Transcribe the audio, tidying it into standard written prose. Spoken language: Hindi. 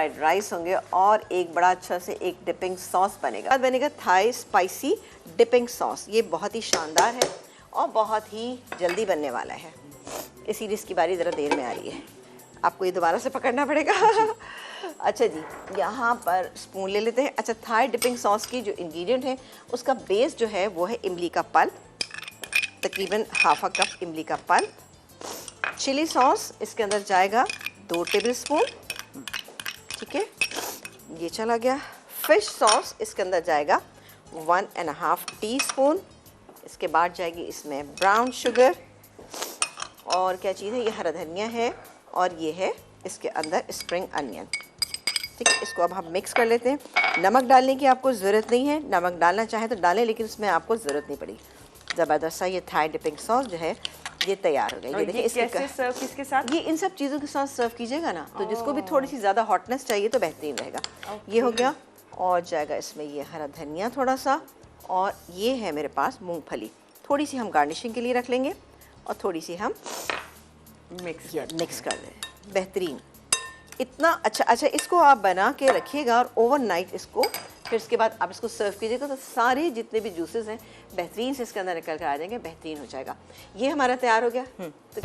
फ्राइड राइस होंगे और एक बड़ा अच्छा से एक डिपिंग सॉस बनेगा। बाद बनेगा थाई स्पाइसी डिपिंग सॉस। ये बहुत ही शानदार है और बहुत ही जल्दी बनने वाला है, इसीलिए इसकी बारी ज़रा देर में आ रही है। आपको ये दोबारा से पकड़ना पड़ेगा। अच्छा जी, यहाँ पर स्पून ले लेते हैं। अच्छा, थाई डिपिंग सॉस की जो इंग्रेडिएंट है उसका बेस जो है वो है इमली का पल्प, तकरीबन हाफ कप इमली का पल्प। चिली सॉस इसके अंदर जाएगा 2 टेबल स्पून, ठीक है, ये चला गया। फिश सॉस इसके अंदर जाएगा 1.5 टीस्पून। इसके बाद जाएगी इसमें ब्राउन शुगर और क्या चीज़ है, ये हरा धनिया है और ये है इसके अंदर स्प्रिंग अनियन, ठीक है। इसको अब हम मिक्स कर लेते हैं। नमक डालने की आपको ज़रूरत नहीं है, नमक डालना चाहे तो डालें, लेकिन इसमें आपको ज़रूरत नहीं पड़ी। ज़बरदस्त सा ये थाई डिपिंग सॉस जो है ये तैयार हो गया। ये देखिए, कैसे सर्व किसके साथ? ये इन सब चीज़ों के साथ सर्व कीजिएगा ना, तो जिसको भी थोड़ी सी ज़्यादा हॉटनेस चाहिए तो बेहतरीन रहेगा। ये हो गया और जाएगा इसमें ये हरा धनिया थोड़ा सा, और ये है मेरे पास मूंगफली, थोड़ी सी हम गार्निशिंग के लिए रख लेंगे और थोड़ी सी हम मिक्स कर दें। बेहतरीन, इतना अच्छा। इसको आप बना के रखिएगा और ओवरनाइट इसको, फिर इसके बाद आप इसको सर्व कीजिएगा तो सारे जितने भी जूसेस हैं बेहतरीन से इसके अंदर निकल कर आ जाएंगे, बेहतरीन हो जाएगा। ये हमारा तैयार हो गया। तो